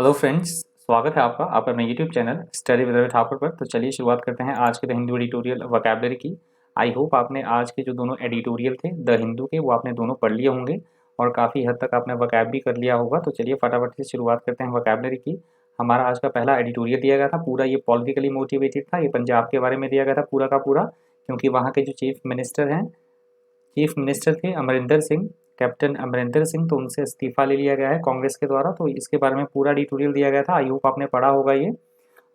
Hello friends, स्वागत है आपका अपने YouTube channel study with Ravi Thakur पर। तो चलिए शुरुआत करते हैं आज के द हिंदू एडिटोरियल वोकैबुलरी की। आई होप आपने आज के जो दोनों एडिटोरियल थे द हिंदू के वो आपने दोनों पढ़ लिए होंगे और काफ़ी हद तक आपने वोकैब भी कर लिया होगा। तो चलिए फटाफट से शुरुआत करते हैं वोकैबुलरी की। हमारा आज का पहला एडिटोरियल दिया गया था, पूरा ये पॉलिटिकली मोटिवेटेड था। ये पंजाब के बारे में दिया गया था पूरा का पूरा, क्योंकि वहाँ के जो चीफ मिनिस्टर थे अमरिंदर सिंह, कैप्टन अमरिंदर सिंह, तो उनसे इस्तीफा ले लिया गया है कांग्रेस के द्वारा। तो इसके बारे में पूरा एडिटोरियल दिया गया था। आई होप आपने पढ़ा होगा ये,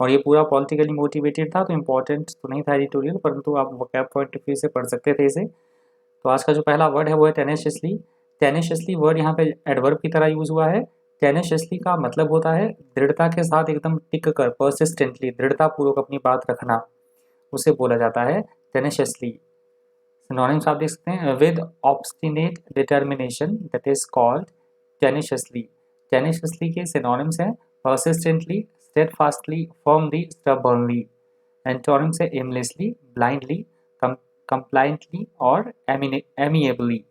और ये पूरा पॉलिटिकली मोटिवेटेड था, तो इम्पोर्टेंट तो नहीं था एडिटोरियल, परंतु आप वोकैब पॉइंट ऑफ व्यू से पढ़ सकते थे इसे। तो आज का जो पहला वर्ड है वो है टेनेशियसली। टेनेशियसली वर्ड यहाँ पे एडवर्ब की तरह यूज हुआ है। टेनेशियसली का मतलब होता है दृढ़ता के साथ एकदम टिक कर, परसिस्टेंटली, दृढ़ता पूर्वक अपनी बात रखना, उसे बोला जाता है टेनेशियसली। सिनोनिम्स आप देख सकते हैं, with obstinate determination that is called tenaciously. Tenaciously के सिनोनिम्स हैं persistently, steadfastly, firmly, stubbornly. Antonyms है एमलेसली, ब्लाइंडली, कंप्लाइंटली और एमिएबली।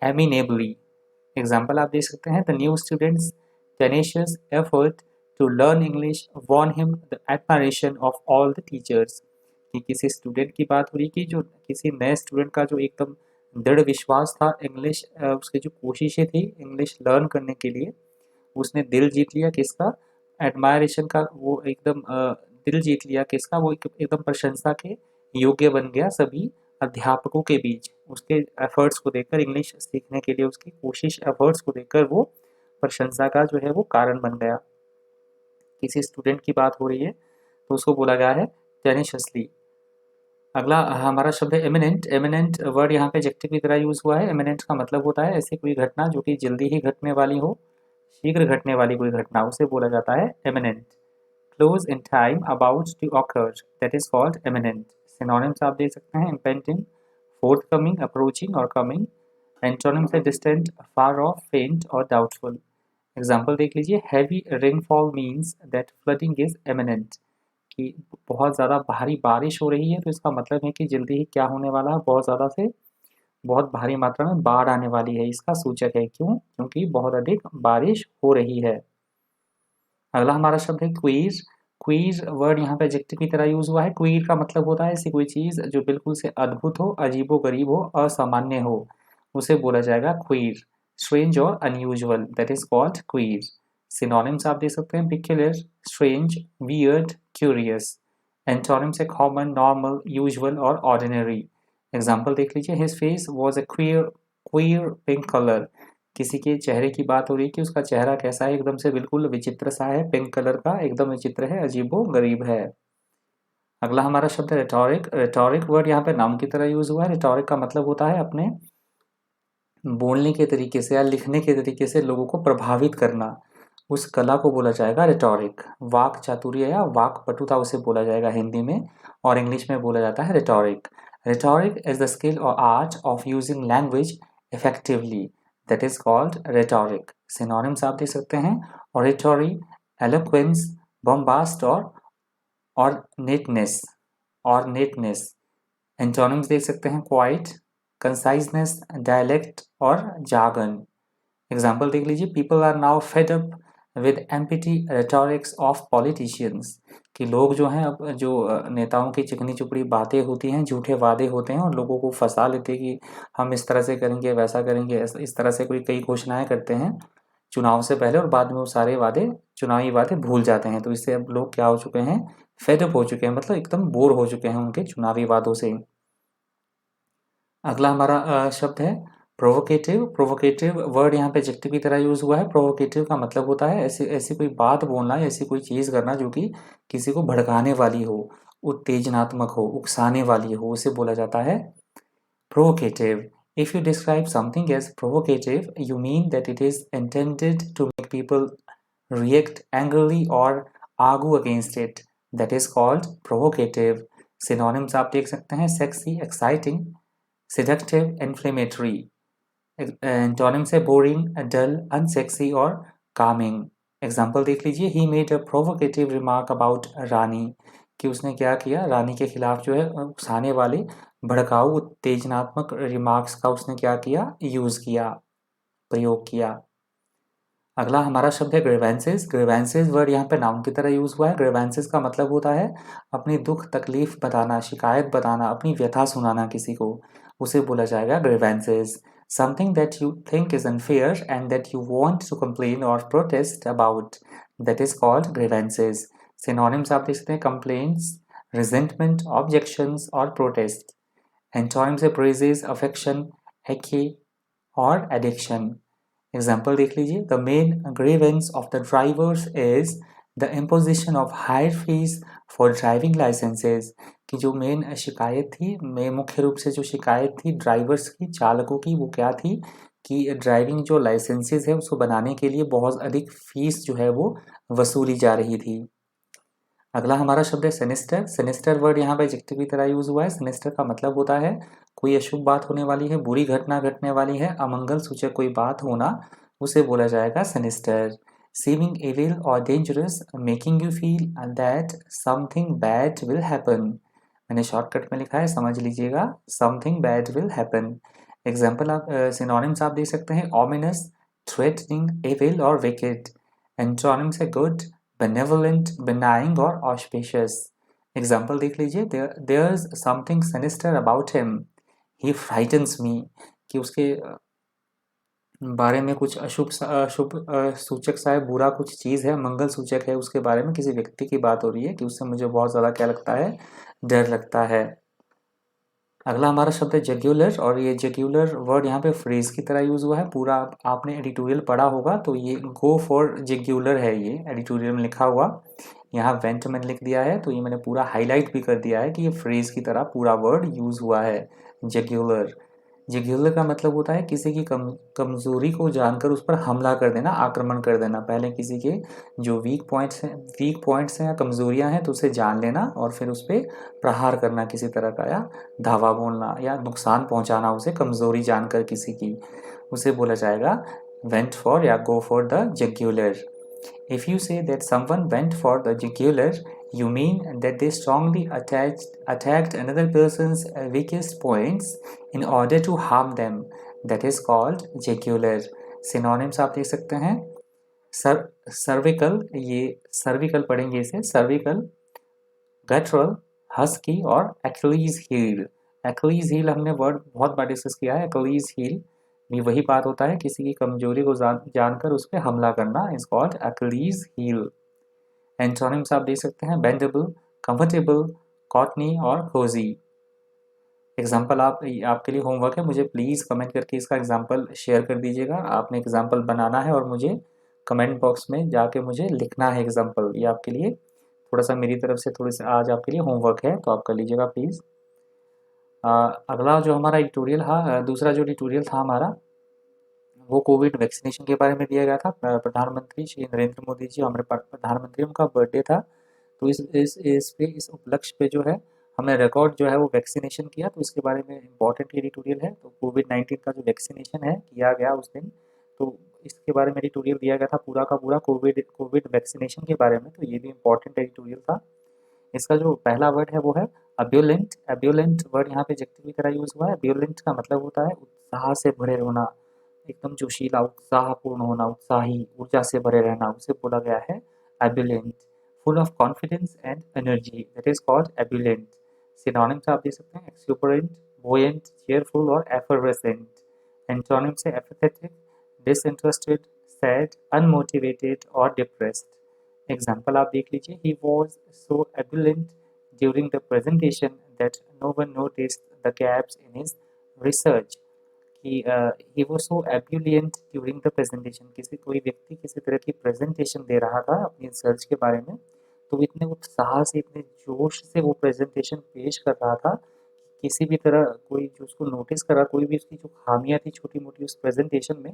एमिनेबली एग्जाम्पल आप देख सकते हैं, the new students tenacious effort to learn English won him the admiration of all the teachers. कि किसी स्टूडेंट की बात हो रही कि जो किसी नए स्टूडेंट का जो एकदम दृढ़ विश्वास था इंग्लिश, उसकी जो कोशिशें थी इंग्लिश लर्न करने के लिए, उसने दिल जीत लिया किसका, एडमायरेशन का, वो एकदम दिल जीत लिया किसका, वो एकदम प्रशंसा के योग्य बन गया सभी अध्यापकों के बीच। उसके एफर्ट्स को देखकर, इंग्लिश सीखने के लिए उसकी कोशिश एफर्ट्स को देखकर वो प्रशंसा का जो है वो कारण बन गया। किसी स्टूडेंट की बात हो रही है तो उसको बोला गया है टेनिशियसली। अगला हमारा शब्द है एमिनेंट। एमिनेंट वर्ड यहाँ पे एडजेक्टिव की तरह यूज हुआ है। एमिनेंट का मतलब होता है ऐसी कोई घटना जो कि जल्दी ही घटने वाली हो, शीघ्र घटने वाली कोई घटना, उसे बोला जाता है eminent. Close in time, about to occur, that is called eminent. Synonyms आप देख सकते हैं, इम्पेंडिंग, फोर्थकमिंग, अप्रोचिंग और कमिंग। एंटोनिम्स है डिस्टेंट, फार ऑफ, फेंट और डाउटफुल। एग्जाम्पल देख लीजिए, heavy rainfall means that flooding is eminent. कि बहुत ज़्यादा भारी बारिश हो रही है तो इसका मतलब है कि जल्दी ही क्या होने वाला है, बहुत ज़्यादा से बहुत भारी मात्रा में बाढ़ आने वाली है, इसका सूचक है। क्यों? क्योंकि बहुत अधिक बारिश हो रही है। अगला हमारा शब्द है क्वीर। क्वीर वर्ड यहाँ पे एडजेक्टिव की तरह यूज हुआ है। क्वीर का मतलब होता है ऐसी कोई चीज़ जो बिल्कुल से अद्भुत हो, अजीबो गरीब हो, असामान्य हो, उसे बोला जाएगा क्वीर। स्ट्रेंज और unusual, that is called queer. Synonyms आप देख सकते हैं, peculiar, strange, weird, curious. Antonyms है कॉमन, नॉर्मल, यूजुअल और ऑर्डिनरी। एग्जाम्पल देख लीजिए, his face was a queer queer pink colour. किसी के चेहरे की बात हो रही है कि उसका चेहरा कैसा है, एकदम से बिल्कुल विचित्र सा है, पिंक कलर का, एकदम विचित्र है, अजीबो गरीब है। अगला हमारा शब्द है रिटोरिक। रिटोरिक वर्ड यहाँ पे नाउन की तरह यूज हुआ है। रिटोरिक का मतलब होता है अपने बोलने के तरीके से या लिखने के तरीके से लोगों को प्रभावित करना, उस कला को बोला जाएगा रिटोरिक। वाक चातुर्य या वाक पटुता उसे बोला जाएगा हिंदी में, और इंग्लिश में बोला जाता है rhetoric. Rhetoric is the skill और art of using language effectively, that is called rhetoric. Synonyms आप देख सकते हैं, ऑडिटरी, एलोक्वेंस, बॉम्बास्ट और नेटनेस और नेटनेस। एंटोनिम्स देख सकते हैं, क्वाइट, कंसाइजनेस, डायलेक्ट और जागन। एग्जाम्पल देख लीजिए, people are now fed up with empty rhetorics of politicians. कि लोग जो हैं, अब जो नेताओं की चिकनी चुपड़ी बातें होती हैं, झूठे वादे होते हैं और लोगों को फंसा लेते हैं कि हम इस तरह से करेंगे, वैसा करेंगे, इस तरह से कोई कई घोषणाएं करते हैं चुनाव से पहले, और बाद में वो सारे वादे, चुनावी वादे भूल जाते हैं। तो इससे अब लोग क्या हो चुके हैं, फेडअप हो चुके हैं, मतलब एकदम बोर हो चुके हैं उनके चुनावी वादों से। अगला हमारा शब्द है प्रोवोकेटिव। प्रोवोकेटिव वर्ड यहाँ पे एडजेक्टिव की तरह यूज हुआ है। प्रोवोकेटिव का मतलब होता है ऐसी ऐसी कोई बात बोलना, ऐसी कोई चीज़ करना जो कि किसी को भड़काने वाली हो, उत्तेजनात्मक हो, उकसाने वाली हो, उसे बोला जाता है provocative. If you describe something as provocative, you mean that it is intended to make people react angrily or argue against it. That is called provocative. Synonyms आप देख सकते हैं, sexy, exciting, seductive, inflammatory. Antonyms है boring, dull, unsexy और calming. Example देख लीजिए, he made a provocative remark about Rani. कि उसने क्या किया, रानी के खिलाफ जो है उकसाने वाले, भड़काऊ, उत्तेजनात्मक रिमार्क्स का उसने क्या किया, यूज किया, प्रयोग किया। अगला हमारा शब्द है ग्रीवेंसेस। ग्रीवेंसेस वर्ड यहाँ पे नाउन की तरह यूज हुआ है। ग्रीवेंसेस का मतलब होता है अपनी दुख तकलीफ बताना, शिकायत बताना, अपनी व्यथा सुनाना किसी को, उसे बोला जाएगा grievances. Something that you think is unfair and that you want to complain और protest about, that is called grievances. Synonyms आप देख सकते हैं कंप्लेंट्स, रिजेंटमेंट, ऑब्जेक्शंस और प्रोटेस्ट। एंटोनिम्स है प्रेजेस, अफेक्शन, हेके और एडिक्शन। एग्जाम्पल देख लीजिए, the main grievance of the drivers is the imposition of higher fees for driving licenses. कि जो मेन शिकायत थी, में मुख्य रूप से जो शिकायत थी ड्राइवर्स की, चालकों की, वो क्या थी कि ड्राइविंग जो लाइसेंसेज है उसको बनाने के लिए बहुत अधिक फीस जो है वो वसूली जा रही थी। अगला हमारा शब्द है सेनेस्टर। सेनेस्टर वर्ड यहाँ पे एडजेक्टिव की तरह यूज हुआ है। सेनेस्टर का मतलब होता है कोई अशुभ बात होने वाली है, बुरी घटना घटने वाली है, अमंगल सूचक कोई बात होना, उसे बोला जाएगा सेनेस्टर। सीमिंग एविल और dangerous, making you feel that something bad will happen. मैंने शॉर्टकट में लिखा है, समझ लीजिएगा, something bad will happen. Example आप सिनोनिम्स आप देख सकते हैं, ऑमिनस, थ्रेटनिंग, एविल और विकेड। एंटोनिम्स है गुड, benevolent, benign और auspicious। एग्जाम्पल देख लीजिए, there's something sinister about him, he frightens me। कि उसके बारे में कुछ अशुभ सूचक सा है, बुरा कुछ चीज़ है, मंगल सूचक है, उसके बारे में किसी व्यक्ति की बात हो रही है कि उससे मुझे बहुत ज़्यादा क्या लगता है, डर लगता है। अगला हमारा शब्द है जग्यूलर, और ये जग्यूलर वर्ड यहाँ पे फ्रेज की तरह यूज हुआ है। पूरा आपने एडिटोरियल पढ़ा होगा तो ये गो फॉर जग्यूलर है, ये एडिटोरियल में लिखा हुआ। यहाँ वेंट मैंने लिख दिया है तो ये मैंने पूरा हाईलाइट भी कर दिया है कि ये फ्रेज की तरह पूरा वर्ड यूज हुआ है, जग्यूलर। जिग्यूलर का मतलब होता है किसी की कमजोरी को जानकर उस पर हमला कर देना, आक्रमण कर देना। पहले किसी के जो वीक पॉइंट्स हैं या कमजोरियां हैं तो उसे जान लेना और फिर उस पर प्रहार करना किसी तरह का, या धावा बोलना या नुकसान पहुंचाना उसे, कमजोरी जानकर किसी की, उसे बोला जाएगा वेंट फॉर या go for the jugular. If you say that someone went for the jugular, you mean that they strongly attacked another person's weakest points in order to harm them. That is called jugular. Synonyms आप देख सकते हैं, cervical, ये cervical पढ़ेंगे इसे, cervical, गटरल, husky और Achilles heal. Achilles heal हमने word बहुत बार डिस्कस किया है। एक्लीज हील भी वही बात होता है, किसी की कमजोरी को जानकर उस पर हमला करना, is called Achilles heel. Antonyms आप देख सकते हैं, बेंडेबल, कंफर्टेबल, कॉटनी और कोजी। एग्जाम्पल आपके लिए होमवर्क है, मुझे प्लीज़ कमेंट करके इसका एग्जाम्पल शेयर कर दीजिएगा। आपने एग्जाम्पल बनाना है और मुझे कमेंट बॉक्स में जाके मुझे लिखना है एग्जाम्पल। ये आपके लिए थोड़ा सा मेरी तरफ से थोड़ी सा आज आपके लिए होमवर्क है, तो आप कर लीजिएगा प्लीज़। अगला जो हमारा एडिटोरियल था, दूसरा जो एडिटोरियल था हमारा, वो कोविड वैक्सीनेशन के बारे में दिया गया था। प्रधानमंत्री श्री नरेंद्र मोदी जी, हमारे प्रधानमंत्री, उनका बर्थडे था, तो इस उपलक्ष्य पे जो है हमने रिकॉर्ड जो है वो वैक्सीनेशन किया, तो इसके बारे में इम्पोर्टेंट एडिटोरियल है। तो कोविड-19 का जो वैक्सीनेशन है किया गया उस दिन, तो इसके बारे में एडिटोरियल दिया गया था पूरा का पूरा कोविड कोविड वैक्सीनेशन के बारे में, तो ये भी इम्पोर्टेंट एडिटोरियल था। इसका जो पहला वर्ड है वो है अब्यूलेंट। अब्यूलेंट वर्ड यहाँ पे एडजेक्टिव की तरह यूज हुआ है। अब्यूलेंट का मतलब होता है उत्साह से भरे होना, एकदम जोशीला, उत्साहपूर्ण होना, उत्साही, ऊर्जा से भरे रहना, उसे बोला गया है ebullient. Full of confidence and energy, that is called ebullient. Synonyms आप देख सकते हैं, एक्सुबरेंट, बुओयंट, चीयरफुल और एफरवेसेंट। एंटोनिम्स है एपैथेटिक, डिसइंटरेस्टेड, सैड, अनमोटिवेटेड और डिप्रेस्ड। एग्जाम्पल आप देख लीजिए, he was so ebullient during the presentation that no one noticed the gaps in his research. कि he was so ebullient during the presentation, कोई व्यक्ति किसी तरह की प्रेजेंटेशन दे रहा था अपनी रिसर्च के बारे में, तो वो इतने उत्साह से, इतने जोश से वो प्रेजेंटेशन पेश कर रहा था कि किसी भी तरह कोई जो उसको नोटिस कर रहा, कोई भी उसकी जो खामियां थी छोटी मोटी उस प्रेजेंटेशन में,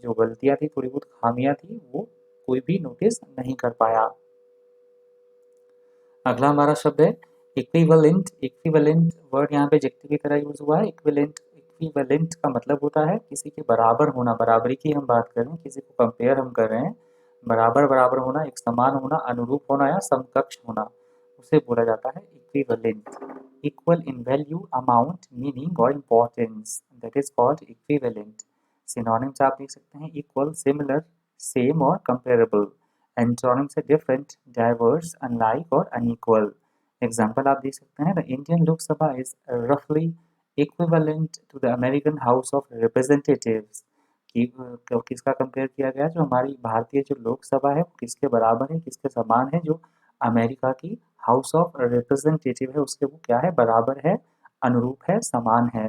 जो गलतियां थी, थोड़ी बहुत खामियां थी, वो कोई भी नोटिस नहीं कर पाया। अगला हमारा शब्द है इक्विवेलेंट। इक्विवेलेंट वर्ड यहाँ पे एडजेक्टिव की तरह यूज हुआ है। इक्विवेलेंट का मतलब होता है किसी के बराबर होना, बराबरी की हम बात कर रहे हैं, किसी को कंपेयर हम कर रहे हैं, बराबर बराबर होना, एक समान होना, अनुरूप होना या समकक्ष होना, उसे बोला जाता है equivalent. Equal in value, amount, meaning और importance, that is called equivalent. Synonyms आप देख सकते हैं, इक्वल, सिमिलर, सेम और कंपेरेबल। एंटोनिम्स है डिफरेंट, डाइवर्स, अनलाइक और अनइक्वल। एग्जाम्पल आप देख सकते हैं, द इंडियन लोकसभा इज रफली equivalent to the American House of Representatives. कि किसका कंपेयर किया गया, जो हमारी भारतीय जो लोकसभा है वो किसके बराबर है, किसके समान है, जो अमेरिका की हाउस ऑफ रिप्रेजेंटेटिव है उसके वो क्या है, बराबर है, अनुरूप है, समान है।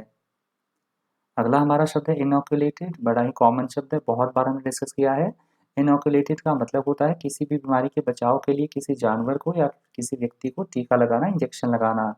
अगला हमारा शब्द है इनोकुलेटेड। बड़ा ही कॉमन शब्द है, बहुत बार हमने डिस्कस किया है। इनोकुलेटेड का मतलब होता है किसी भी बीमारी के बचाव के लिए किसी जानवर को या किसी व्यक्ति को टीका लगाना, इंजेक्शन लगाना,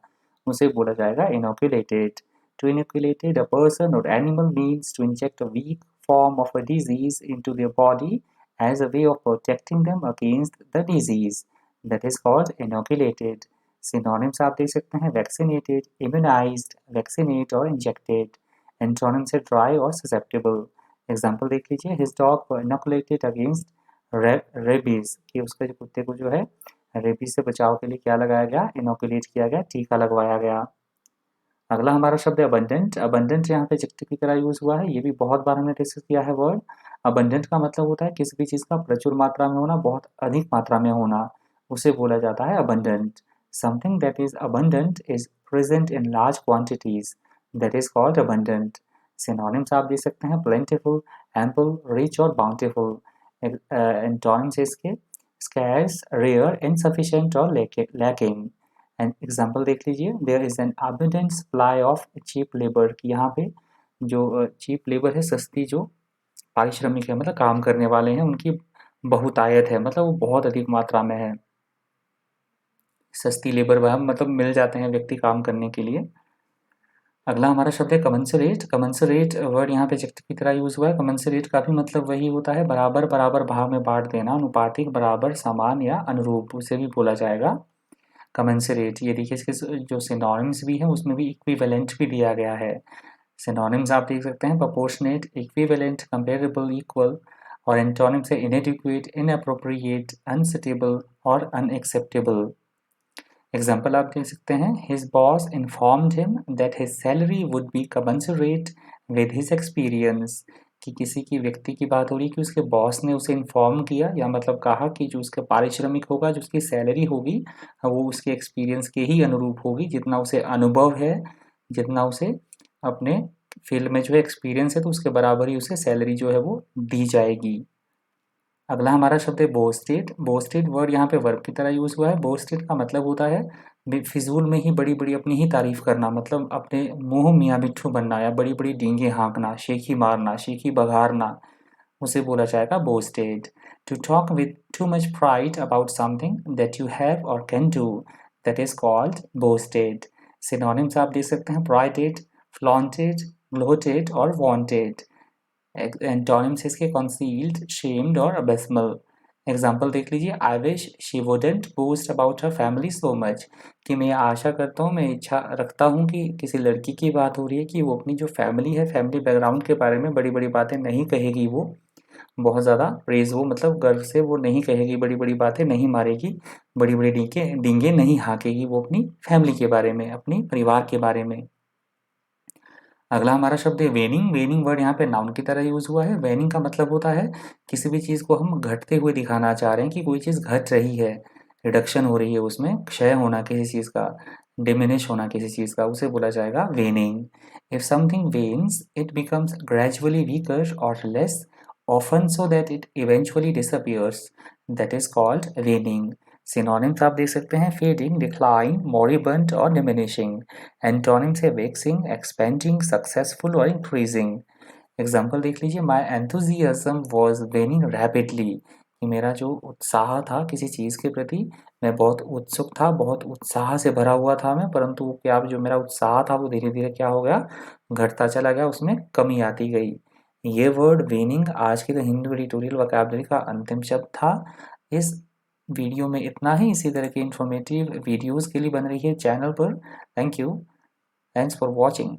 उसे बोला जाएगा inoculated. To inoculated a person और animal means to inject a weak form of a disease into their body as a way of protecting them against the disease. That is called inoculated. Synonyms आप देख सकते हैं, vaccinated, immunized, vaccinate और injected. Antonyms है dry और susceptible. Example देख लीजिए, his dog were inoculated against rabies, कि उसके कुत्ते को जो है रेबीज से बचाव के लिए क्या लगाया गया, इनोकुलेट किया गया, टीका लगवाया गया। अगला हमारा शब्द है अबंडेंट। अबंडेंट यहाँ पे एडजेक्टिव की तरह यूज हुआ है, ये भी बहुत बार हमने डिस्कस किया है वर्ड। अबंडेंट का मतलब होता है किसी भी चीज़ का प्रचुर मात्रा में होना, बहुत अधिक मात्रा में होना, उसे बोला जाता है abundant. Something that is abundant is present in large quantities, that is called abundant. Synonyms आप देख सकते हैं, प्लेंटिफुल, एम्पल, रिच और बाउंटीफुल। एंटोनिम्स इसके स्कैर्स, रेयर, इनसफिशिएंट और लैकिंग। एंड एग्जाम्पल देख लीजिए, there is an abundant supply of cheap labour, कि यहाँ पे जो चीप लेबर है, सस्ती जो पारिश्रमिक है, मतलब काम करने वाले हैं, उनकी बहुतायत है, मतलब वो बहुत अधिक मात्रा में है। सस्ती लेबर वह मतलब मिल जाते हैं व्यक्ति काम करने के लिए। अगला हमारा शब्द है कमेंसरेट। कमेंसरेट वर्ड यहाँ पे एडजेक्टिव की तरह यूज हुआ है। कमेंसरेट का भी मतलब वही होता है, बराबर बराबर भाव में बांट देना, अनुपातिक, बराबर, समान या अनुरूप, उसे भी बोला जाएगा कमेंसरेट। ये देखिए इसके जो सिनोनिम्स भी हैं उसमें भी इक्विवेलेंट भी दिया गया है। सिनोनिम्स आप देख सकते हैं, प्रोपोर्शनेट, इक्विवेलेंट, कंपेरेबल, इक्वल। और एंटोनिम्स है इनएडिक्वेट, इनअप्रोप्रिएट, अनसुटेबल और अनएक्सेप्टेबल। एग्जाम्पल आप देख सकते हैं, his boss informed him that his salary would be commensurate with his experience. कि किसी की व्यक्ति की बात हो रही है कि उसके बॉस ने उसे इन्फॉर्म किया या मतलब कहा कि जो उसका पारिश्रमिक होगा, जो उसकी सैलरी होगी, वो उसके एक्सपीरियंस के ही अनुरूप होगी, जितना उसे अनुभव है, जितना उसे अपने फील्ड में जो है एक्सपीरियंस है, तो उसके बराबर ही उसे सैलरी जो है वो दी जाएगी। अगला हमारा शब्द है बोस्टेड। बोस्टेड वर्ड यहाँ पे वर्ब की तरह यूज हुआ है। बोस्टेड का मतलब होता है फिजूल में ही बड़ी बड़ी अपनी ही तारीफ करना, मतलब अपने मुंह मियाँ मिट्ठू बनना या बड़ी बड़ी डींगे हाँकना, शेखी मारना, शेखी बघारना, उसे बोला जाएगा boasted. To talk with too much pride about something that you have और can do, that is called boasted. Synonyms आप देख सकते हैं, प्राइडेड, फ्लॉन्टेड, ग्लोटेड और वांटेड। एंटोनिम्स इसके कंसील्ड, शेम्ड और अबेसमल। एग्जाम्पल देख लीजिए, I wish she wouldn't boast about her family so much. कि मैं आशा करता हूँ, मैं इच्छा रखता हूँ कि किसी लड़की की बात हो रही है कि वो अपनी जो फैमिली है, फैमिली बैकग्राउंड के बारे में बड़ी बड़ी बातें नहीं कहेगी, वो बहुत ज़्यादा प्रेज, वो मतलब गर्व से वो नहीं कहेगी, बड़ी बड़ी बातें नहीं मारेगी, बड़ी बड़ी डींगे डींगे नहीं हाँकेगी वो अपनी फैमिली के बारे में, अपनी परिवार के बारे में। अगला हमारा शब्द है वेनिंग। वेनिंग वर्ड यहाँ पे नाउन की तरह यूज हुआ है। वेनिंग का मतलब होता है किसी भी चीज़ को हम घटते हुए दिखाना चाह रहे हैं, कि कोई चीज़ घट रही है, रिडक्शन हो रही है, उसमें क्षय होना किसी चीज़ का, डिमिनिश होना किसी चीज़ का, उसे बोला जाएगा waning. If something wanes it becomes gradually weaker और less often so that it eventually disappears, that is called waning. Synonyms आप देख सकते हैं, फेडिंग, डिक्लाइन, मॉरिबंट और डिमिनिशिंग। एंटोनिम्स है वेक्सिंग, एक्सपेंडिंग, सक्सेसफुल और इंक्रीजिंग। एग्जाम्पल देख लीजिए, my enthusiasm was waning rapidly. कि मेरा जो उत्साह था किसी चीज़ के प्रति, मैं बहुत उत्सुक था, बहुत उत्साह से भरा हुआ था मैं, परंतु क्या जो मेरा उत्साह था वो धीरे धीरे क्या हो गया, घटता चला गया, उसमें कमी आती गई। ये वर्ड वेनिंग आज के द हिंदू एडिटोरियल वोकैबुलरी का अंतिम शब्द था। इस वीडियो में इतना ही। इसी तरह के इंफॉर्मेटिव वीडियोस के लिए बन रही है चैनल पर। Thank you, thanks for watching.